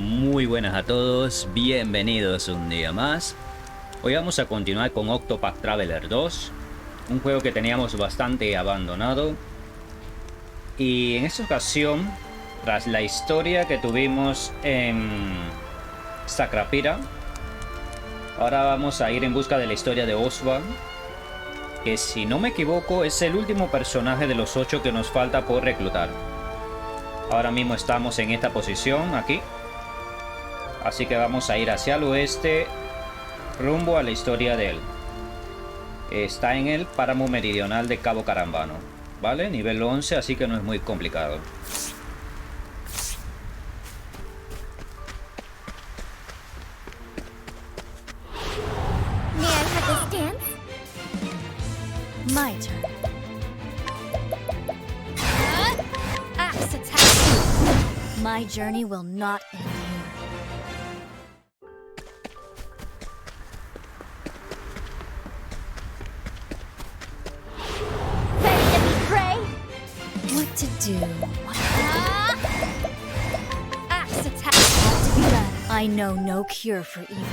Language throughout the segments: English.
Muy buenas a todos, bienvenidos un día más. Hoy vamos a continuar con OCTOPATH TRAVELER II, un juego que teníamos bastante abandonado. Y en esta ocasión, tras la historia que tuvimos en Sakrapira, ahora vamos a ir en busca de la historia de Oswald, que si no me equivoco es el último personaje de los 8 que nos falta por reclutar. Ahora mismo estamos en esta posición aquí. Así que vamos a ir hacia el oeste, rumbo a la historia de él. Está en el páramo meridional de Cabo Carambano, ¿vale? Nivel 11, así que no es muy complicado. My turn. Axe attack. My journey will not end here. Ready to be prey? What to do? Axe attack. Have to be done. I know no cure for evil.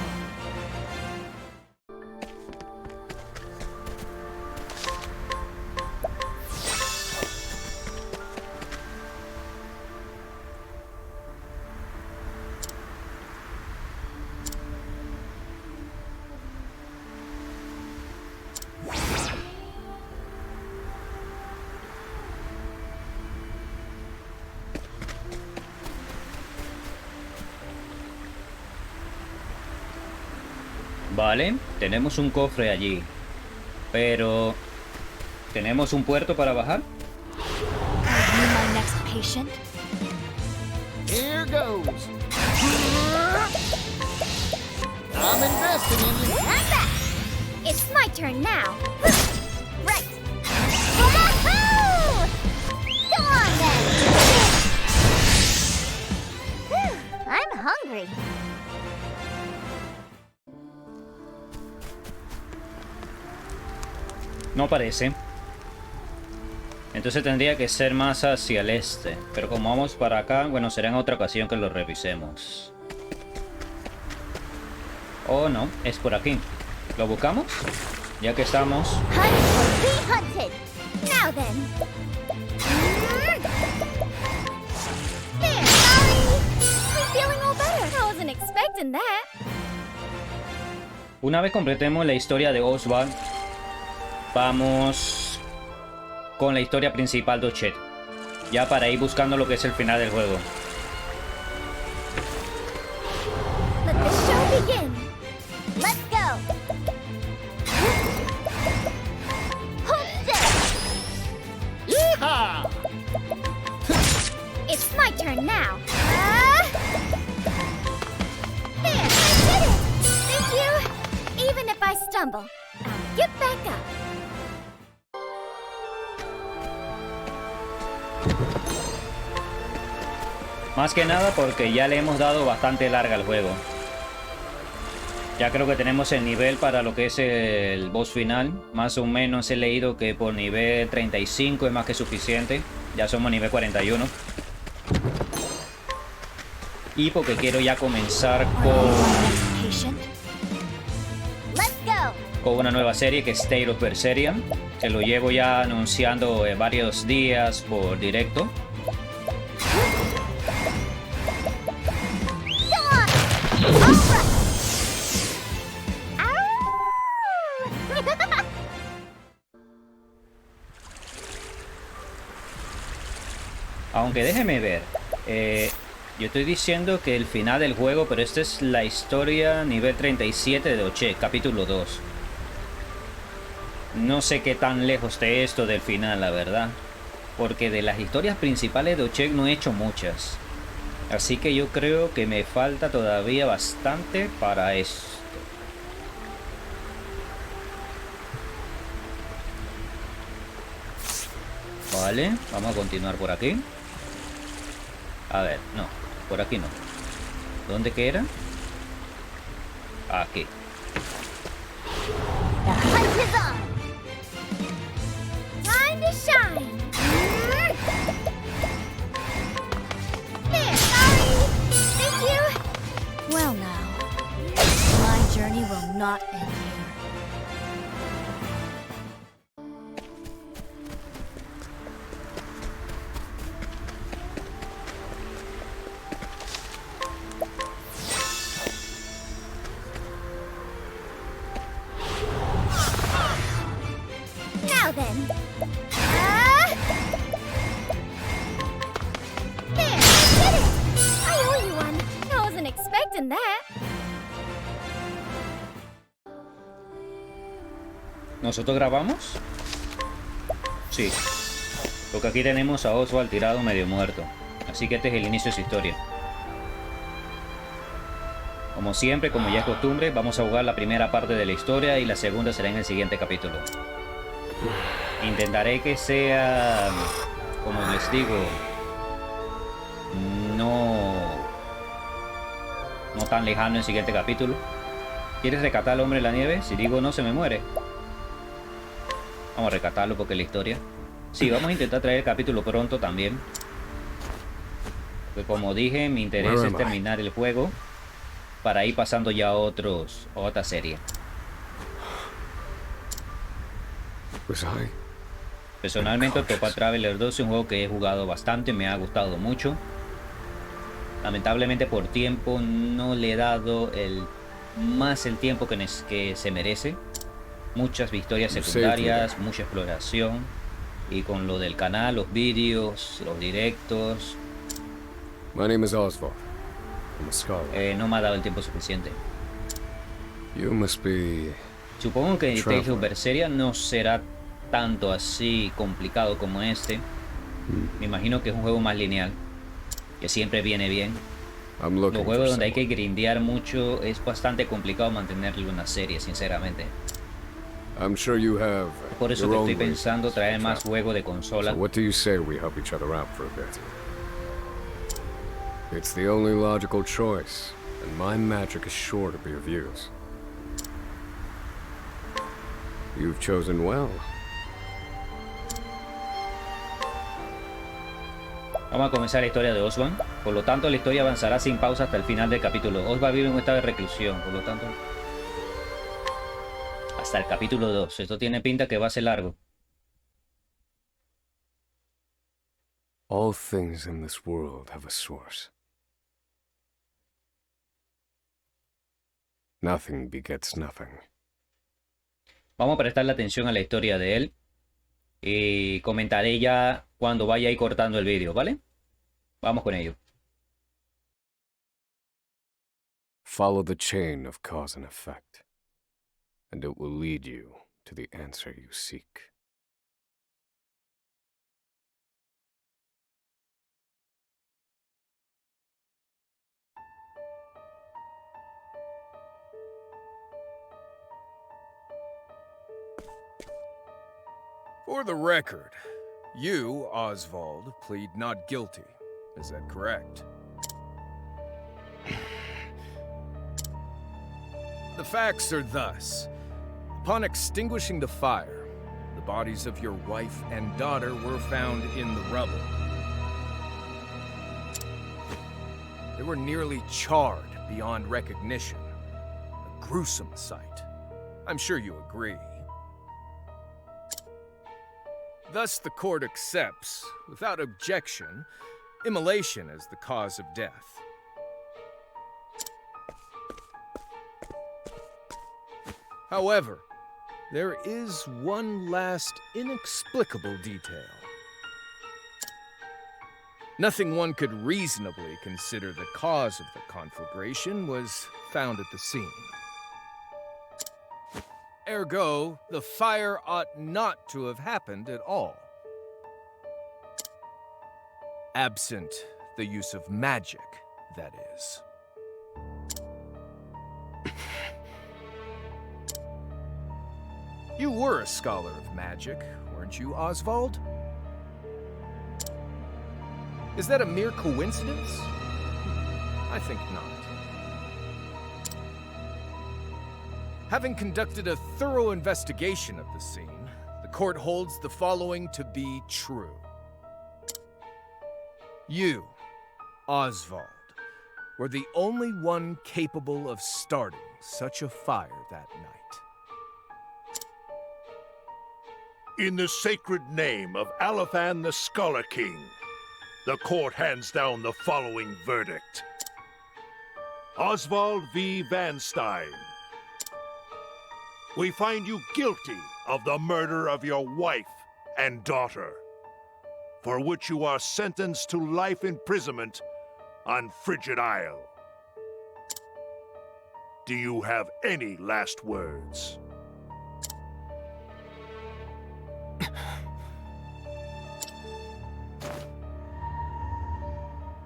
Vale, tenemos un cofre allí, pero ¿tenemos un puerto para bajar? Are you my next patient? Here goes. I'm investing in you. I'm back. It's my turn now. Right. Wahoo! Go on then. I'm hungry. No parece. Entonces tendría que ser más hacia el este. Pero como vamos para acá, bueno, será en otra ocasión que lo revisemos. Oh, no, es por aquí. ¿Lo buscamos? Ya que estamos. Hunt or be hunted. Now then. There, sorry. I'm feeling all better. I wasn't expecting that. Una vez completemos la historia de Oswald, vamos con la historia principal de Ochet, ya para ir buscando lo que es el final del juego. Let the show begin. Let's go. Hold still. Yeehaw! It's my turn now. There, I did it. Thank you. Even if I stumble, I'll get back up. Más que nada porque ya le hemos dado bastante larga al juego. Ya creo que tenemos el nivel para lo que es el boss final. Más o menos he leído que por nivel 35 es más que suficiente. Ya somos nivel 41. Y porque quiero ya comenzar Patient? Let's go. con una nueva serie que es State of Berseria. Que lo llevo ya anunciando varios días por directo. Aunque déjeme ver, yo estoy diciendo que el final del juego, pero esta es la historia nivel 37 de Ochet, capítulo 2. No sé qué tan lejos esté esto del final, la verdad. Porque de las historias principales de Ochet no he hecho muchas. Así que yo creo que me falta todavía bastante para esto. Vale, vamos a continuar por aquí. A ver, no, por aquí no. ¿Dónde que era? Aquí. The hunt is on. Time to shine. There, sorry. Thank you. not end here. Now then. There, I did it! I owe you one. I wasn't expecting that. ¿Nosotros grabamos? Sí. Porque aquí tenemos a Oswald tirado medio muerto. Así que este es el inicio de su historia. Como siempre, como ya es costumbre, vamos a jugar la primera parte de la historia y la segunda será en el siguiente capítulo. Intentaré que sea, como les digo, no tan lejano el siguiente capítulo. ¿Quieres rescatar al hombre de la nieve? Si digo no, se me muere. Vamos a rescatarlo porque es la historia. Sí, vamos a intentar traer el capítulo pronto también. Porque como dije, mi interés es terminar el juego para ir pasando ya a otra serie. Personalmente, OCTOPATH TRAVELER II es un juego que he jugado bastante, me ha gustado mucho. Lamentablemente por tiempo no le he dado el tiempo que se merece. Muchas victorias secundarias, mucha exploración. Y con lo del canal, los vídeos, los directos. My name is Oswald. I'm a scholar. No me ha dado el tiempo suficiente. You must be... Supongo que Tales of Berseria no será tanto así complicado como este. Me imagino que es un juego más lineal, que siempre viene bien. Los juegos donde hay que grindear mucho es bastante complicado mantenerle una serie, sinceramente. I'm sure you have Por eso your que own estoy pensando reasons to traer más travel. juegos de consola. So what do you say we help each other out for a bit? It's the only logical choice, and my magic is sure to be of use. You've chosen well. Vamos a comenzar la historia de Oswald. Por lo tanto, la historia avanzará sin pausa hasta el final del capítulo. Oswald vive en un estado de reclusión, por lo tanto... hasta el capítulo 2. Esto tiene pinta que va a ser largo. All things in this world have a source. Nothing begets nothing. Vamos a prestarle atención a la historia de él. Y comentaré ya cuando vaya a ir cortando el vídeo, ¿vale? Vamos con ello. Follow the chain of cause and effect, and it will lead you to the answer you seek. For the record, you, Oswald, plead not guilty. Is that correct? The facts are thus. Upon extinguishing the fire, the bodies of your wife and daughter were found in the rubble. They were nearly charred beyond recognition. A gruesome sight. I'm sure you agree. Thus, the court accepts, without objection, immolation as the cause of death. However, there is one last inexplicable detail. Nothing one could reasonably consider the cause of the conflagration was found at the scene. Ergo, the fire ought not to have happened at all. Absent the use of magic, that is. You were a scholar of magic, weren't you, Oswald? Is that a mere coincidence? I think not. Having conducted a thorough investigation of the scene, the court holds the following to be true. You, Oswald, were the only one capable of starting such a fire that night. In the sacred name of Alephan the Scholar King, the court hands down the following verdict. Oswald V. Van Stein, we find you guilty of the murder of your wife and daughter, for which you are sentenced to life imprisonment on Frigid Isle. Do you have any last words?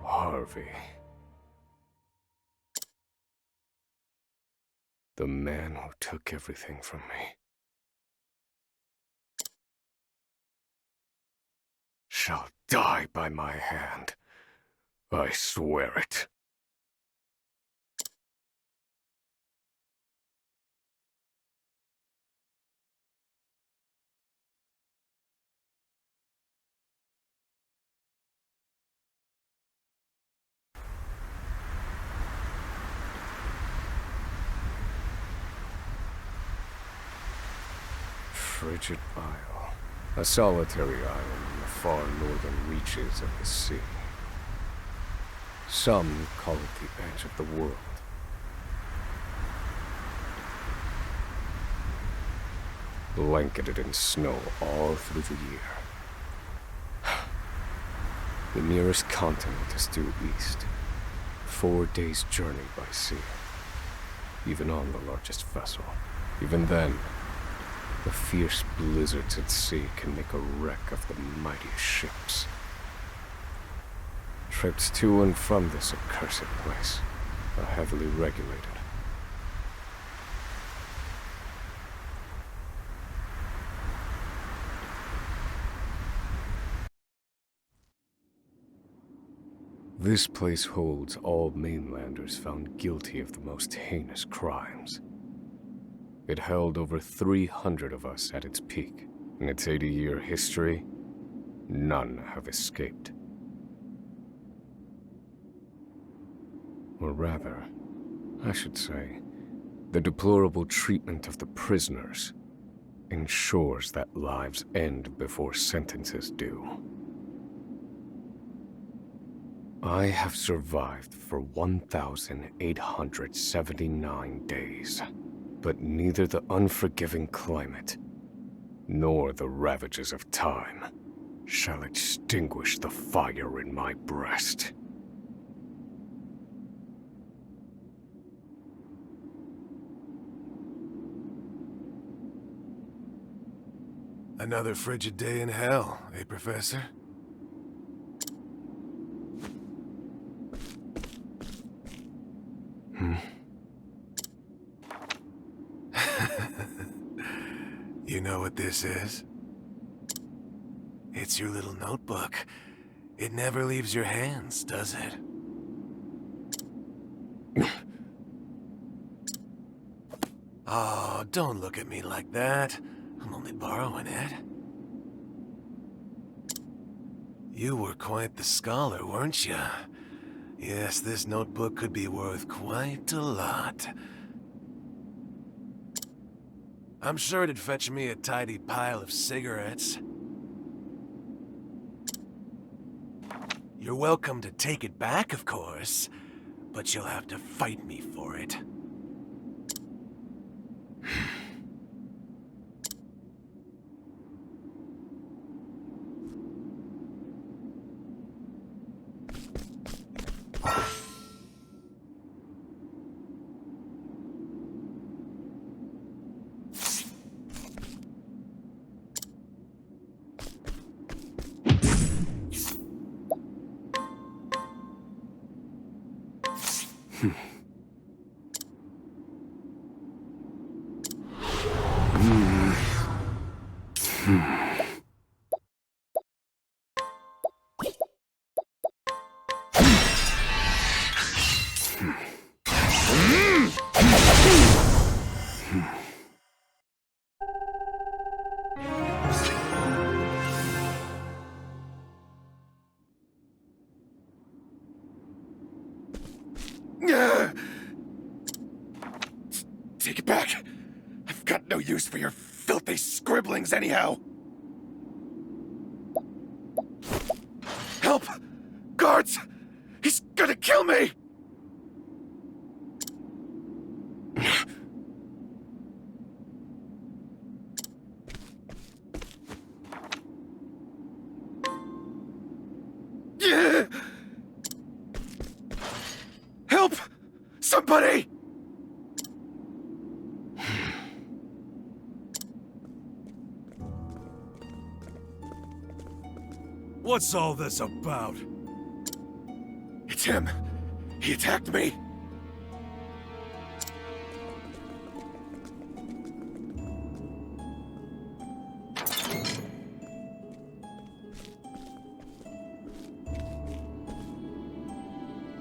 Harvey. The man who took everything from me shall die by my hand. I swear it. Frigid Isle, a solitary island in the far northern reaches of the sea. Some call it the edge of the world. Blanketed in snow all through the year. The nearest continent is due east. 4 days' journey by sea. Even on the largest vessel. Even then, the fierce blizzards at sea can make a wreck of the mightiest ships. Trips to and from this accursed place are heavily regulated. This place holds all mainlanders found guilty of the most heinous crimes. It held over 300 of us at its peak. In its 80-year history, none have escaped. Or rather, I should say, the deplorable treatment of the prisoners ensures that lives end before sentences do. I have survived for 1,879 days. But neither the unforgiving climate, nor the ravages of time, shall extinguish the fire in my breast. Another frigid day in hell, eh, Professor? You know what this is? It's your little notebook. It never leaves your hands, does it? Oh, don't look at me like that. I'm only borrowing it. You were quite the scholar, weren't you? Yes, this notebook could be worth quite a lot. I'm sure it'd fetch me a tidy pile of cigarettes. You're welcome to take it back, of course, but you'll have to fight me for it. Take it back. I've got no use for your filthy scribblings anyhow. Help! Guards! He's gonna kill me! Help! Somebody! What's all this about? It's him. He attacked me.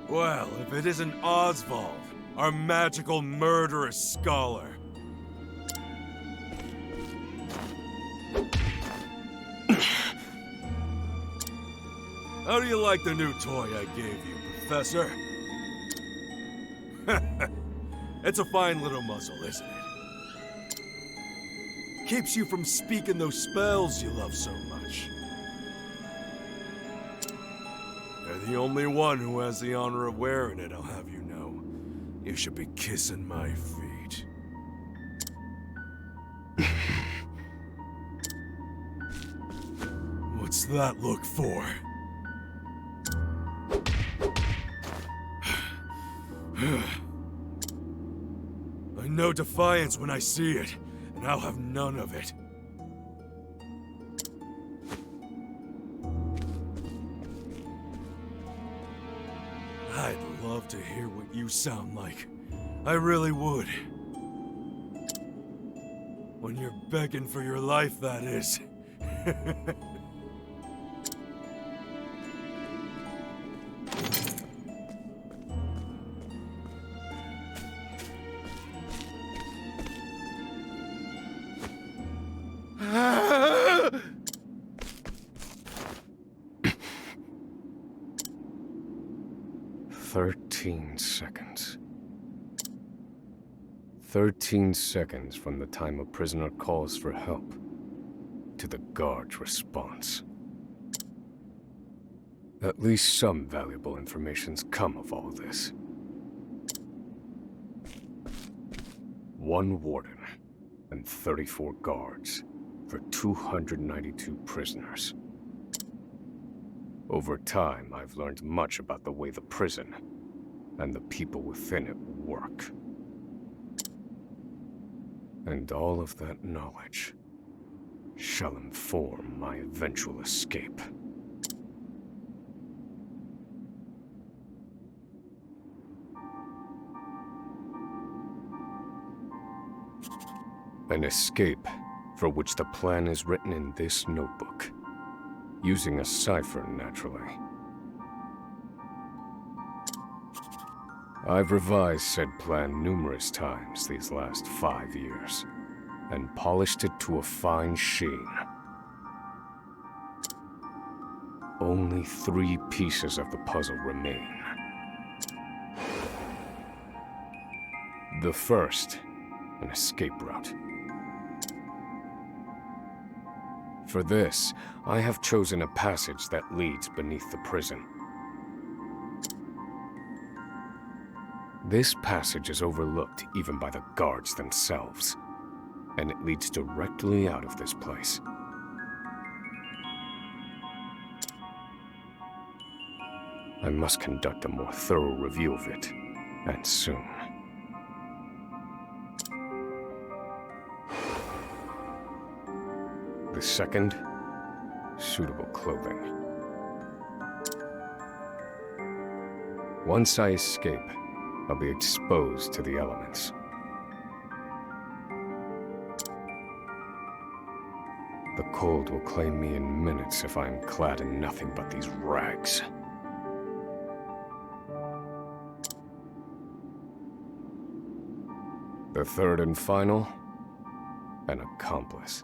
Well, if it isn't Oswald, our magical murderous scholar. How do you like the new toy I gave you, Professor? It's a fine little muzzle, isn't it? Keeps you from speaking those spells you love so much. You're the only one who has the honor of wearing it, I'll have you know. You should be kissing my feet. What's that look for? I know defiance when I see it, and I'll have none of it. I'd love to hear what you sound like. I really would. When you're begging for your life, that is. Seconds. 13 seconds from the time a prisoner calls for help to the guard's response. At least some valuable information's come of all this. 1 warden and 34 guards for 292 prisoners. Over time, I've learned much about the way the prison and the people within it work. And all of that knowledge shall inform my eventual escape. An escape for which the plan is written in this notebook, using a cipher, naturally. I've revised said plan numerous times these last 5 years, and polished it to a fine sheen. Only 3 pieces of the puzzle remain. The first, an escape route. For this, I have chosen a passage that leads beneath the prison. This passage is overlooked even by the guards themselves, and it leads directly out of this place. I must conduct a more thorough review of it, and soon. The second, suitable clothing. Once I escape, I'll be exposed to the elements. The cold will claim me in minutes if I am clad in nothing but these rags. The third and final, an accomplice.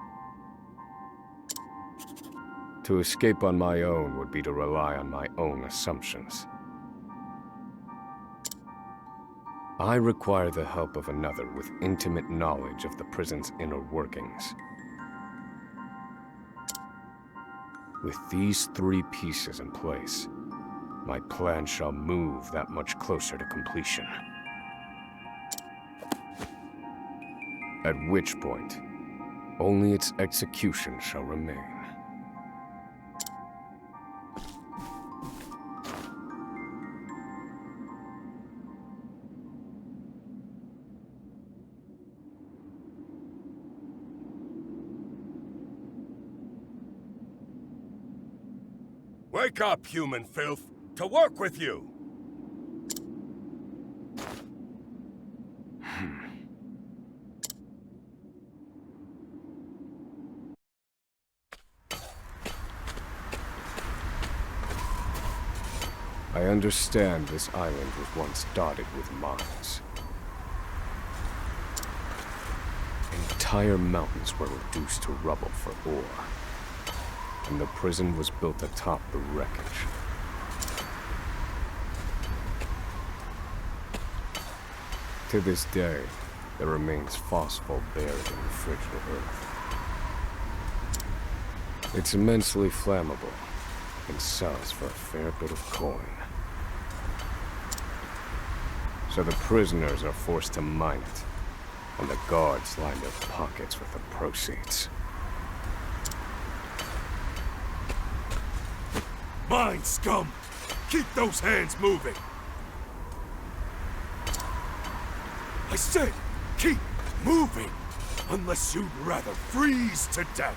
To escape on my own would be to rely on my own assumptions. I require the help of another with intimate knowledge of the prison's inner workings. With these 3 pieces in place, my plan shall move that much closer to completion. At which point, only its execution shall remain. Wake up, human filth! To work with you! I understand this island was once dotted with mines. Entire mountains were reduced to rubble for ore, and the prison was built atop the wreckage. To this day, there remains phosphor buried in the frigid earth. It's immensely flammable and sells for a fair bit of coin. So the prisoners are forced to mine it, and the guards line their pockets with the proceeds. Mine, scum! Keep those hands moving! I said, keep moving! Unless you'd rather freeze to death!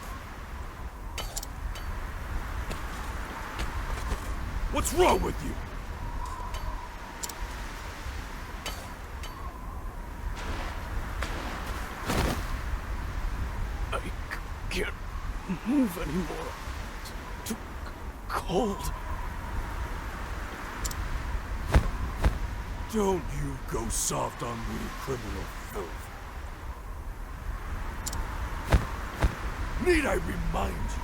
What's wrong with you? I can't move anymore. Too cold. Don't you go soft on me, criminal filth. Need I remind you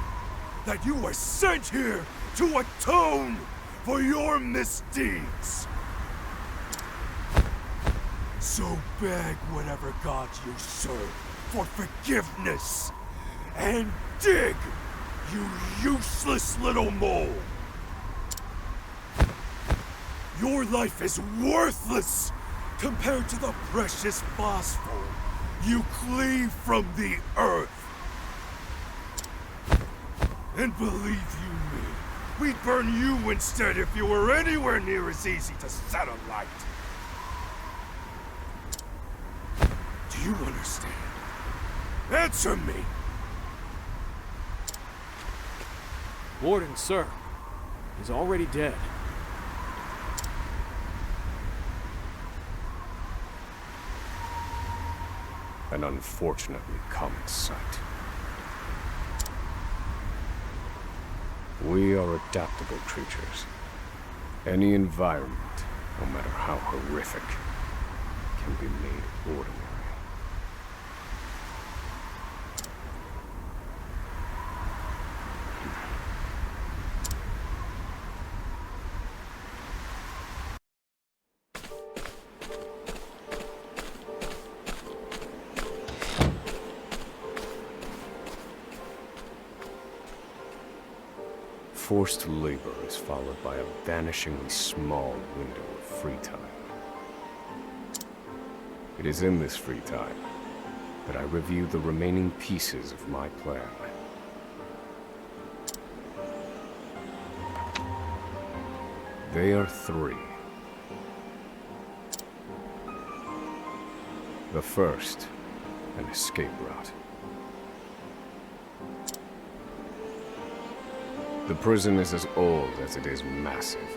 that you were sent here to atone for your misdeeds? So beg whatever gods you serve for forgiveness, and dig, you useless little mole! Your life is worthless compared to the precious phosphor you cleave from the earth. And believe you me, we'd burn you instead if you were anywhere near as easy to set alight. Do you understand? Answer me! Warden, sir. He's already dead. An unfortunately common sight. We are adaptable creatures. Any environment, no matter how horrific, can be made ordinary. Forced labor is followed by a vanishingly small window of free time. It is in this free time that I review the remaining pieces of my plan. They are 3. The first, an escape route. The prison is as old as it is massive.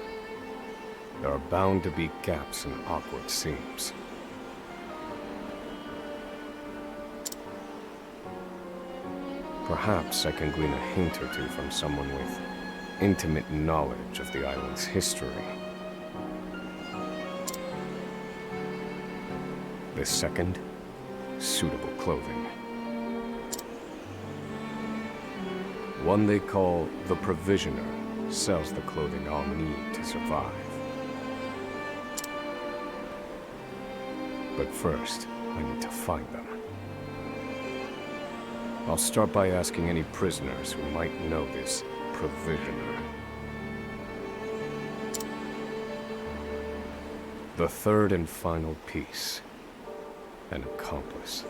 There are bound to be gaps and awkward seams. Perhaps I can glean a hint or two from someone with intimate knowledge of the island's history. The second, suitable clothing. One they call the Provisioner sells the clothing I'll need to survive. But first, I need to find them. I'll start by asking any prisoners who might know this provisioner. The third and final piece. An accomplice.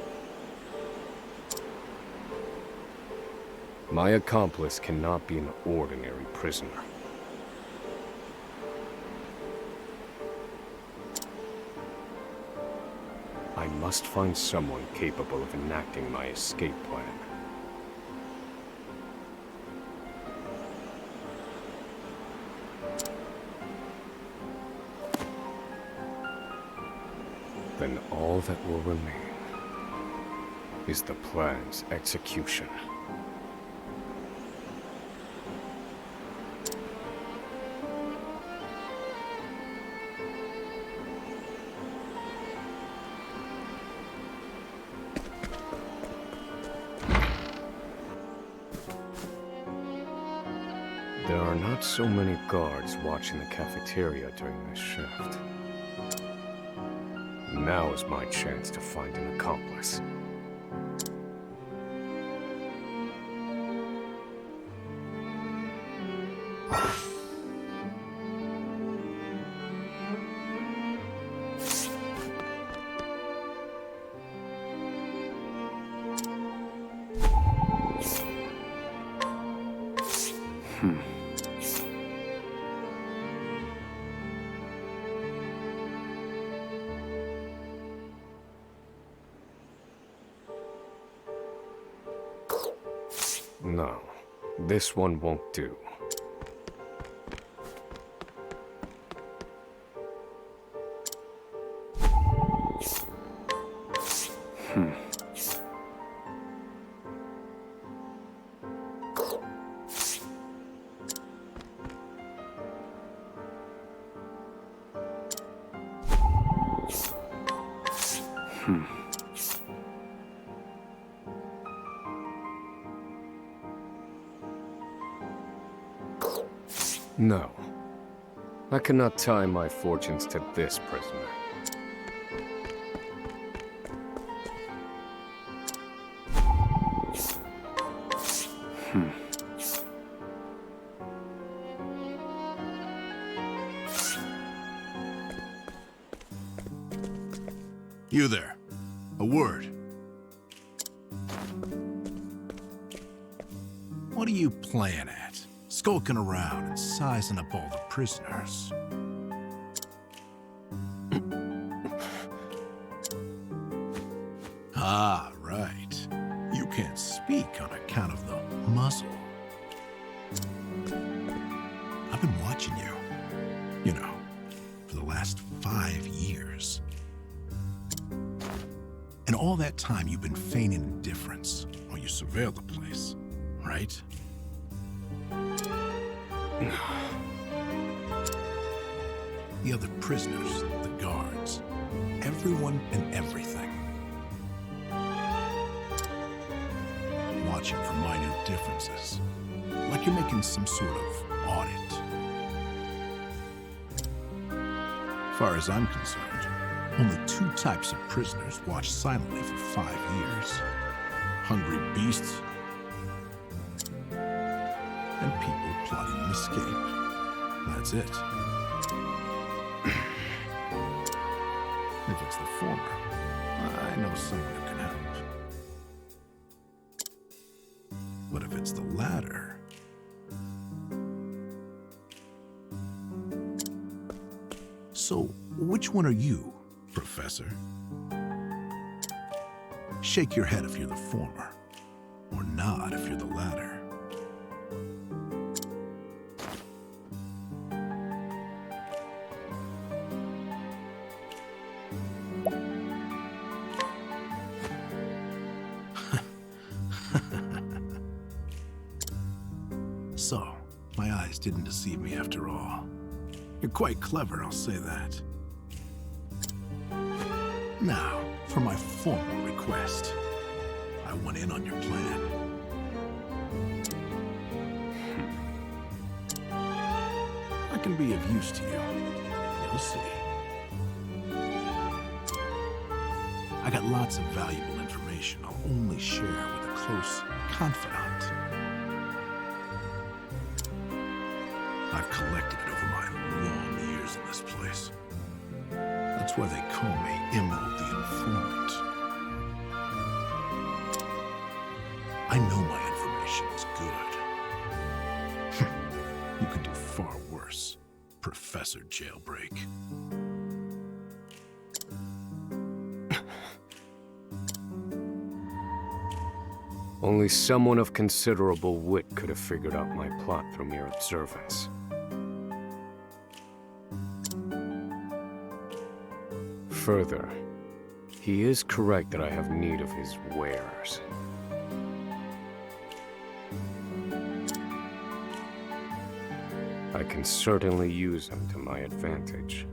My accomplice cannot be an ordinary prisoner. I must find someone capable of enacting my escape plan. Then all that will remain is the plan's execution. There are not so many guards watching the cafeteria during this shift. Now is my chance to find an accomplice. No, this one won't do. No. I cannot tie my fortunes to this prisoner. You there. A word. What are you playing at? Skulking around and sizing up all the prisoners. Ah, right. You can't speak on account of the muzzle. I've been watching you, you know, for the last 5 years. And all that time you've been feigning indifference while you surveil the place, right? The other prisoners, the guards, everyone and everything. Watching for minute differences, like you're making some sort of audit. As far as I'm concerned, only 2 types of prisoners watch silently for 5 years. Hungry beasts and people plotting an escape. That's it. If it's the former, I know someone who can help. But if it's the latter... So, which one are you, Professor? Shake your head if you're the former, or nod if you're the latter. So, my eyes didn't deceive me after all. You're quite clever, I'll say that. Now, for my formal request. I want in on your plan. I can be of use to you. You'll see. I got lots of valuable information I'll only share with a close confidant. I've collected it over my long years in this place. That's why they call me Emerald the Informant. I know my information is good. You could do far worse, Professor Jailbreak. Only someone of considerable wit could have figured out my plot through mere observance. Further, he is correct that I have need of his wares. I can certainly use them to my advantage.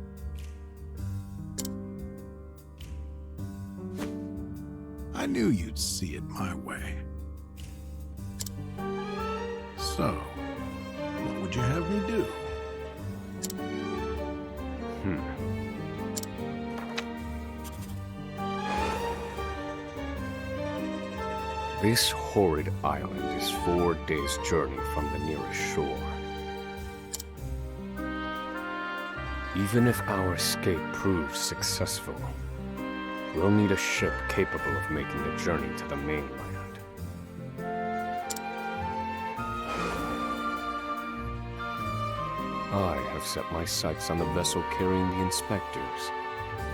I knew you'd see it my way. So, what would you have me do? This horrid island is 4 days' journey from the nearest shore. Even if our escape proves successful, we'll need a ship capable of making the journey to the mainland. I have set my sights on the vessel carrying the inspectors,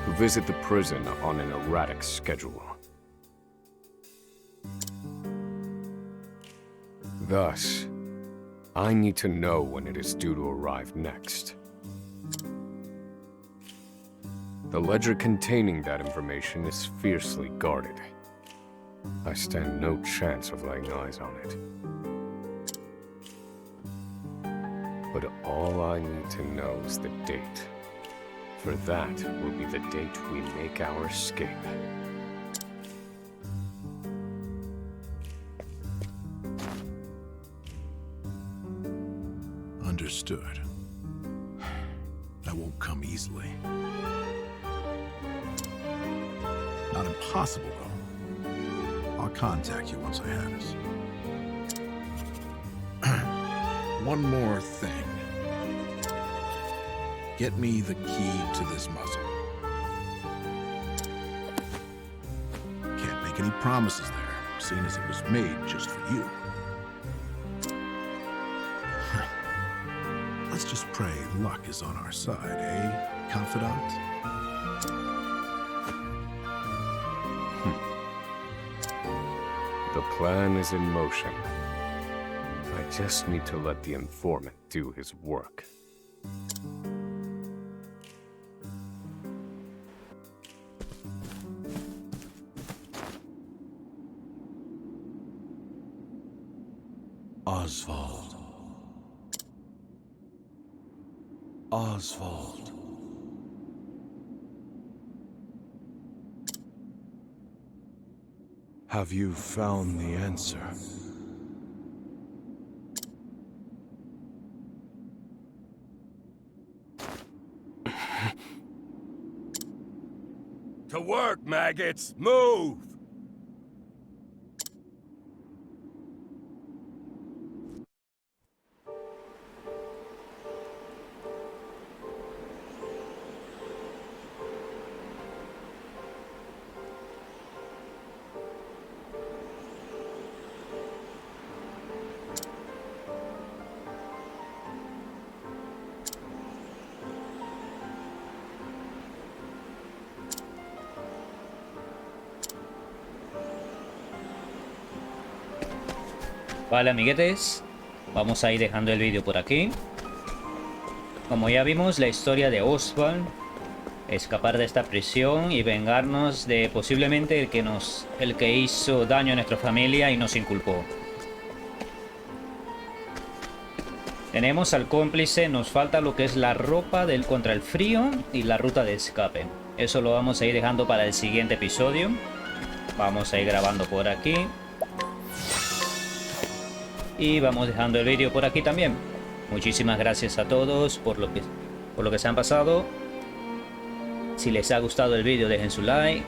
who visit the prison on an erratic schedule. Thus, I need to know when it is due to arrive next. The ledger containing that information is fiercely guarded. I stand no chance of laying eyes on it. But all I need to know is the date. For that will be the date we make our escape. Understood. That won't come easily. Not impossible, though. I'll contact you once I have it. One more thing. Get me the key to this muzzle. Can't make any promises there, seeing as it was made just for you. Let's just pray luck is on our side, eh, confidant? The plan is in motion. I just need to let the informant do his work. Oswald. Oswald. Have you found the answer? To work, maggots! Move! Vale, amiguetes, vamos a ir dejando el vídeo por aquí. Como ya vimos, la historia de Oswald, escapar de esta prisión y vengarnos de posiblemente el que hizo daño a nuestra familia y nos inculpó. Tenemos al cómplice, nos falta lo que es la ropa contra el frío y la ruta de escape. Eso lo vamos a ir dejando para el siguiente episodio. Vamos a ir grabando por aquí. Y vamos dejando el vídeo por aquí también. Muchísimas gracias a todos por lo que se han pasado. Si les ha gustado el vídeo, dejen su like.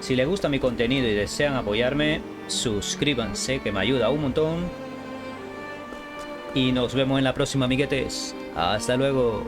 Si les gusta mi contenido y desean apoyarme, suscríbanse, que me ayuda un montón. Y nos vemos en la próxima, amiguetes. Hasta luego.